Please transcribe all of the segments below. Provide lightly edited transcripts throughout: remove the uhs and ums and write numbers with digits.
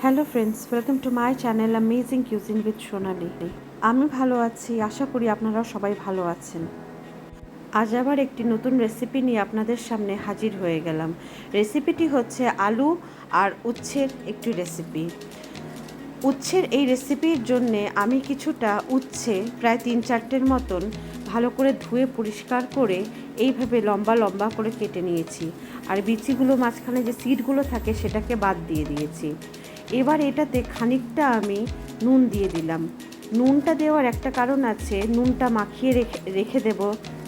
Hello friends, welcome to my channel amazing cuisine with Sonali. আমি ভালো আছি, আশা করি আপনারাও সবাই ভালো আছেন। আজ আবার একটি নতুন রেসিপি নিয়ে আপনাদের সামনে হাজির হয়ে গেলাম। রেসিপিটি হচ্ছে আলু আর উচ্ছের একটি রেসিপি। উচ্ছের এই রেসিপির জন্যে আমি কিছুটা উচ্ছে প্রায় 3-4টের মতন ভালো করে ধুয়ে পরিষ্কার করে এইভাবে লম্বা লম্বা করে কেটে নিয়েছি। আর বিচিগুলো, মাঝখানে যে সিডগুলো থাকে সেটাকে বাদ দিয়ে দিয়েছি। এবার এটাতে খানিকটা আমি নুন দিয়ে দিলাম। নুনটা দেওয়ার একটা কারণ আছে, নুনটা মাখিয়ে রেখে দেব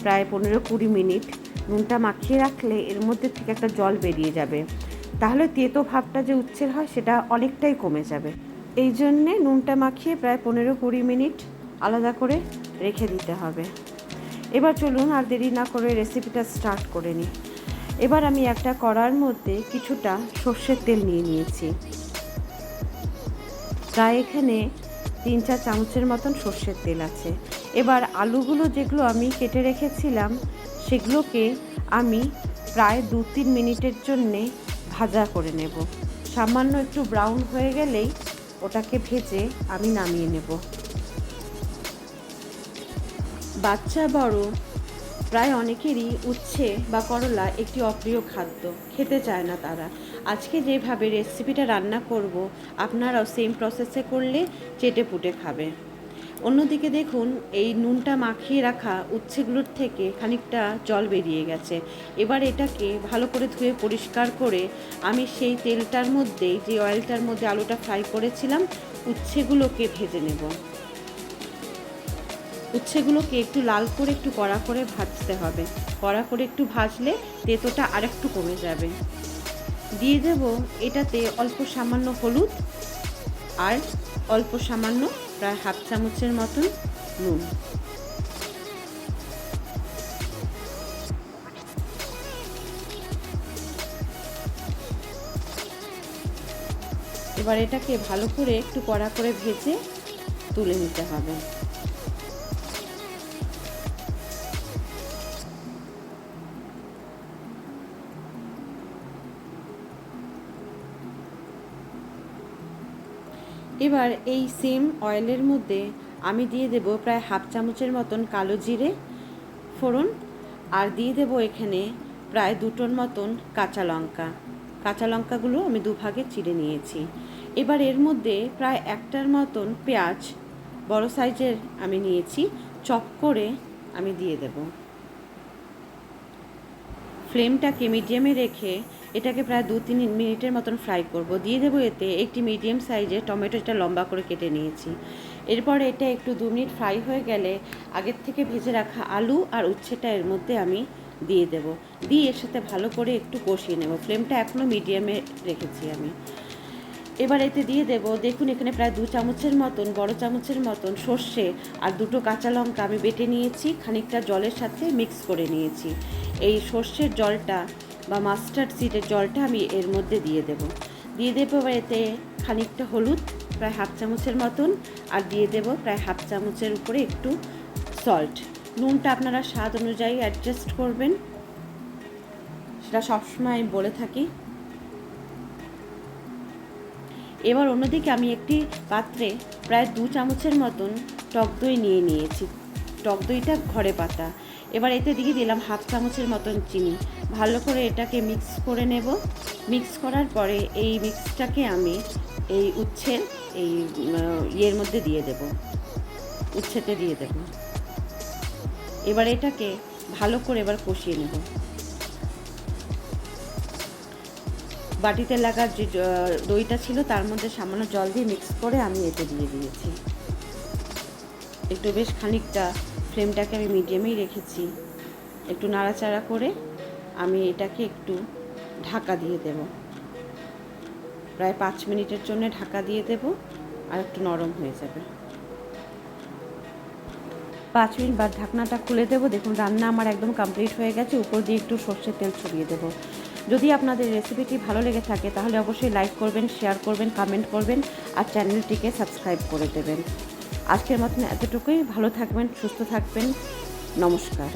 প্রায় 15-20 মিনিট। নুনটা মাখিয়ে রাখলে এর মধ্যে থেকে একটা জল বেরিয়ে যাবে, তাহলে তেতো ভাবটা যে উচ্ছের হয় সেটা অনেকটাই কমে যাবে। এই জন্যে নুনটা মাখিয়ে প্রায় 15-20 মিনিট আলাদা করে রেখে দিতে হবে। এবার চলুন আর দেরি না করে রেসিপিটা স্টার্ট করে নিই। এবার আমি একটা কড়ার মধ্যে কিছুটা সর্ষের তেল নিয়ে নিয়েছি। প্রায় এখানে 3-4 চামচের মতন সর্ষের তেল আছে। এবার আলুগুলো যেগুলো আমি কেটে রেখেছিলাম সেগুলোকে আমি প্রায় 2-3 মিনিটের জন্যে ভাজা করে নেব। সামান্য একটু ব্রাউন হয়ে গেলেই ওটাকে ভেজে আমি নামিয়ে নেব। বাচ্চা বড় প্রায় অনেকেরই উচ্ছে বা করলা একটি অপ্রিয় খাদ্য, খেতে চায় না তারা। আজকে যেভাবে রেসিপিটা রান্না করব আপনারাও সেম প্রসেসে করলে চেটে পুটে খাবে। অন্যদিকে দেখুন, এই নুনটা মাখিয়ে রাখা উচ্ছেগুলোর থেকে খানিকটা জল বেরিয়ে গেছে। এবার এটাকে ভালো করে ধুয়ে পরিষ্কার করে আমি সেই তেলটার মধ্যে, যে অয়েলটার মধ্যে আলুটা ফ্রাই করেছিলাম, উচ্ছেগুলোকে ভেজে নেব। উচ্ছেগুলোকে একটু লাল করে, একটু কড়া করে ভাজতে হবে। কড়া করে একটু ভাজলে তেতোটা আরেকটু কমে যাবে। দিয়ে দেব এটাতে অল্প সামান্য হলুদ আর অল্প সামান্য প্রায় 1/2 চামচের মতন নুন। এবার এটাকে ভালো করে একটু কড়া করে ভেজে তুলে নিতে হবে। এবার এই সেম অয়েলের মধ্যে আমি দিয়ে দেব প্রায় 1/2 চামচের মতন কালো জিরে ফোড়ন, আর দিয়ে দেব এখানে প্রায় 2টোর মতন কাঁচা লঙ্কা। কাঁচা লঙ্কাগুলো আমি দুভাগে চিড়ে নিয়েছি। এবার এর মধ্যে প্রায় 1টার মতন পেঁয়াজ বড় সাইজের আমি নিয়েছি, চপ করে আমি দিয়ে দেব। ফ্লেমটাকে মিডিয়ামে রেখে এটাকে প্রায় 2-3 মিনিটের মতন ফ্রাই করব। দিয়ে দেবো এতে একটি মিডিয়াম সাইজের টমেটো, এটা লম্বা করে কেটে নিয়েছি। এরপরে এটা একটু 2 মিনিট ফ্রাই হয়ে গেলে আগের থেকে ভেজে রাখা আলু আর উচ্ছেটা এর মধ্যে আমি দিয়ে দেব। দিয়ে এর সাথে ভালো করে একটু কষিয়ে নেব। ফ্লেমটা এখনও মিডিয়ামে রেখেছি আমি। এবার এতে দিয়ে দেব, দেখুন এখানে প্রায় 2 চামচের মতন, বড় চামচের মতন সর্ষে আর 2টো কাঁচা লঙ্কা আমি বেটে নিয়েছি, খানিকটা জলের সাথে মিক্স করে নিয়েছি। এই সর্ষের জলটা বা মাস্টার্ড সিডের জলটা আমি এর মধ্যে দিয়ে দেব। এবার এতে খানিকটা হলুদ প্রায় 1/2 চামচের মতন, আর দিয়ে দেব প্রায় 1/2 চামচের উপরে একটু সল্ট। নুনটা আপনারা স্বাদ অনুযায়ী অ্যাডজাস্ট করবেন, সেটা সবসময় আমি বলে থাকি। এবার অন্যদিকে আমি একটি পাত্রে প্রায় 2 চামচের মতন টক দই নিয়ে নিয়েছি। টক দইটা ঘরে পাতা। এবার এতে দিয়ে দিলাম 1/2 চামচের মতন চিনি। ভালো করে এটাকে মিক্স করে নেব। মিক্স করার পরে এই মিক্সটাকে আমি এই উচ্ছের এই ইয়ের মধ্যে দিয়ে দেব, উচ্ছেতে দিয়ে দেব। এবার এটাকে ভালো করে এবার কষিয়ে নেব। বাটিতে লাগার যে দইটা ছিল তার মধ্যে সামান্য জল দিয়ে মিক্স করে আমি এতে দিয়ে দিয়েছি। একটু বেশ খানিকটা ফ্লেমটাকে আমি মিডিয়ামেই রেখেছি। একটু নাড়াচাড়া করে আমি এটাকে একটু ঢাকা দিয়ে দেব। প্রায় 5 মিনিটের জন্য ঢাকা দিয়ে দেব, আর একটু নরম হয়ে যাবে। 5 মিনিট বাদ ঢাকনাটা খুলে দেব। দেখুন রান্না আমার একদম কমপ্লিট হয়ে গেছে। উপর দিয়ে একটু সর্ষের তেল ছড়িয়ে দেব। যদি আপনাদের রেসিপিটি ভালো লেগে থাকে তাহলে অবশ্যই লাইক করবেন, শেয়ার করবেন, কমেন্ট করবেন, আর চ্যানেলটিকে সাবস্ক্রাইব করে দেবেন। আজকের মতন এতটুকুই। ভালো থাকবেন, সুস্থ থাকবেন। নমস্কার।